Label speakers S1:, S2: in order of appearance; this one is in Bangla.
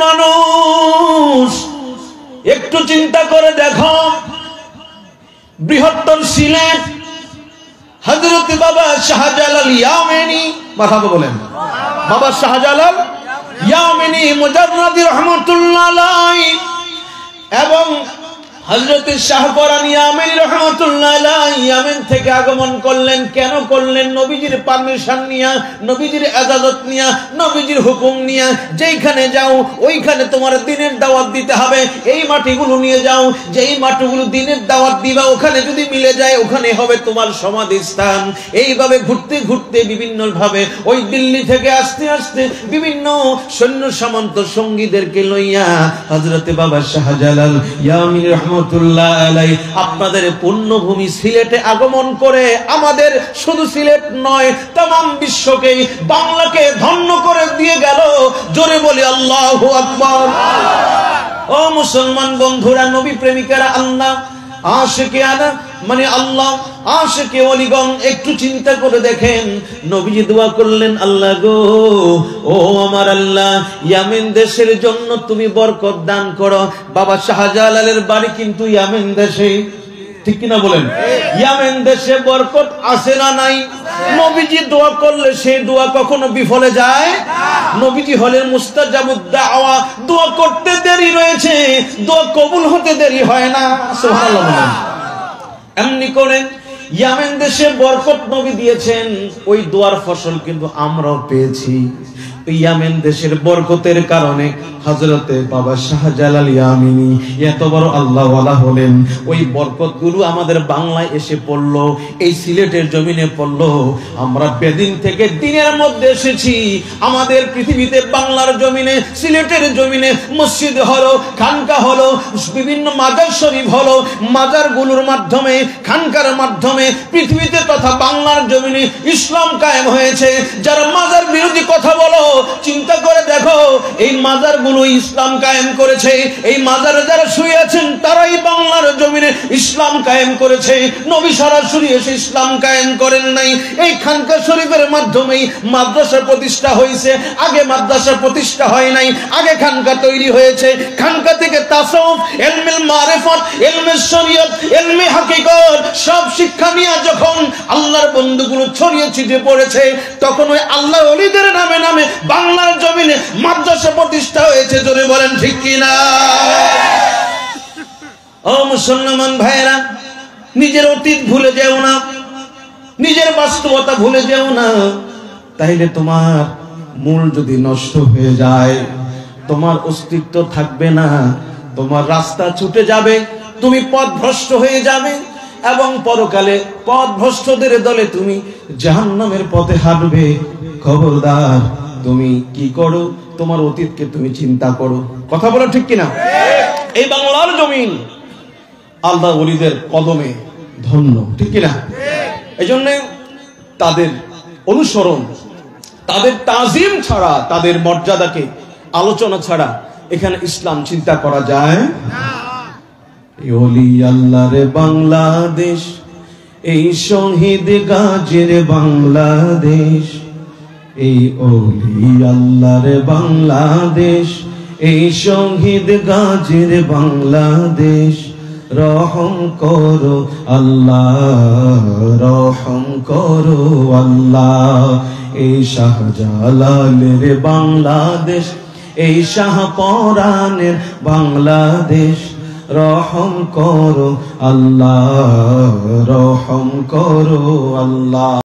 S1: মানুষ, একটু চিন্তা করে দেখো, বৃহত্তর সিলেট হযরত বাবা শাহজালাল ইয়ামেনী, মারহাবা বলেন, বাবা শাহজালাল ইয়ামেনী মুজাররদি রাহমাতুল্লাহ আলাইহি এবং হযরত শাহপরান ইয়ামেনী রাহমাতুল্লাহ আলাইহি ইয়ামেন থেকে আগমন করলেন। কেন করলেন? নবীজির পারমিশন নিয়া, নবীজির ইজাজত নিয়া, নবীজির হুকুম নিয়া। যেইখানে যাও ওইখানে তোমার দ্বীনের দাওয়াত দিতে হবে, এই মাটিগুলো নিয়ে যাও, যেই মাটিগুলো দ্বীনের দাওয়াত দিবা ওখানে যদি মিলে যায় ওখানে হবে তোমার সমাধিস্থান। এইভাবে ঘুরতে ঘুরতে বিভিন্ন ভাবে ওই দিল্লি থেকে আস্তে আস্তে বিভিন্ন সৈন্য সামন্ত সঙ্গীদেরকে লইয়া হযরত বাবা শাহজালাল ইয়ামেনী রাহমাতুল্লাহ আলাইহি আপনাদের পুণ্যভূমি সিলেটে আগমন করে আমাদের শুধু সিলেট নয় तमाम বিশ্বকে, বাংলাকে ধন্য করে দিয়ে গেল। জোরে বলি আল্লাহু আকবার। ও মুসলমান বন্ধুরা, নবী প্রেমিকারা, আল্লাহ আশিকে আনা মানে আল্লাহ আশিকে ওলিগণ, একটু চিন্তা করে দেখেন, নবীজি দোয়া করলেন, আল্লাহ গো, ও আমার আল্লাহ, ইয়ামেন দেশের জন্য তুমি বরকত দান করো। বাবা শাহজালালের বাড়ি কিন্তু ইয়ামেন দেশে, ঠিক কিনা বলেন? ইয়ামেন দেশে বরকত আছে না নাই? নবীজি দোয়া করলে সেই দোয়া কখনো বিফলে যায়? নবীজি হলেন মুস্তাজাবুদ দাওয়া, দোয়া করতে দেরি রয়েছে, দোয়া কবুল হতে দেরি হয় না। সুবহানাল্লাহ বলেন। এমনি করে ইয়ামেন দেশে বরকত নবী দিয়েছেন, ওই দোয়ার ফসল কিন্তু আমরাও পেয়েছি। ইয়ামেন দেশের বরকতের কারণে হযরতে বাবা শাহজালাল ইয়ামেনী এত বড় আল্লাহওয়ালা হলেন। ওই বরকতগুলো আমাদের বাংলায় এসে পড়লো, এই সিলেটের জমিনে পড়লো। আমরা বেদিন থেকে দিনের মধ্যে এসেছি, আমাদের পৃথিবীতে বাংলার জমিনে, সিলেটের জমিনে মসজিদ হলো, খানকা হলো, বিভিন্ন মাজার শরীফ হলো। মাজারগুলোর মাধ্যমে, খানকার মাধ্যমে পৃথিবীতে তথা বাংলার জমিনে ইসলাম কায়েম হয়েছে। যারা মাজার বিরোধী কথা বলো, চিন্তা করে দেখো, এই মাজারগুলো ইসলাম কায়েম করেছে। এই মাজারে যারা শুয়ে আছেন তারাই বাংলার জমিনে ইসলাম কায়েম করেছে। নবী সরাসরি এসে ইসলাম কায়েম করেন নাই। এই খানকা শরীফের মাধ্যমেই মাদ্রাসা প্রতিষ্ঠা হয়েছে। আগে মাদ্রাসা প্রতিষ্ঠা হয় নাই, আগে খানকা তৈরি হয়েছে। খানকা থেকে তাসাউফ, ইলমে মারিফত, ইলমে শরীয়ত, ইলমে হাকিকত সব শিক্ষা নিয়ে যখন আল্লাহর বন্ধুগুলো ছড়িয়ে ছিটিয়ে পড়েছে, তখন ওই আল্লাহ ওলিদের নামে নামে বাংলার জমিনে মাদ্রাসা প্রতিষ্ঠা হয়েছে। জোরে বলেন ঠিক কিনা? ও মুসলমান ভাইরা, নিজের অতীত ভুলে যেও না, নিজের বাস্তবতা ভুলে যেও না। তাইলে তোমার মূল যদি নষ্ট হয়ে যায়, তোমার অস্তিত্ব থাকবে না, তোমার রাস্তা ছুটে যাবে, তুমি পথভ্রষ্ট হয়ে যাবে এবং পরকালে পথভ্রষ্টদের দলে তুমি জাহান্নামের পথে হাঁটবে। খবরদার, তুমি কি করো, তোমার অতীতকে তুমি চিন্তা করো। কথা বলো ঠিক কিনা? এই বাংলার জমিন আল্লাহ ওলিদের কদমে ধন্য, ঠিক কিনা? এই জন্য তাদের অনুসরণ, তাদের তাজিম ছাড়া, তাদের মর্যাদাকে আলোচনা ছাড়া এখানে ইসলাম চিন্তা করা যায় না। ওলি আল্লাহর বাংলাদেশ, এই শহীদ গাজীর বাংলাদেশ, এই ওলি আল্লাহর বাংলাদেশ, এই শহীদ গাজীর বাংলাদেশ। রহম করো আল্লাহ, রহম করো আল্লাহ। এই শাহজালালের বাংলাদেশ, এই শাহপরানের বাংলাদেশ। রহম করো আল্লাহ, রহম করো আল্লাহ।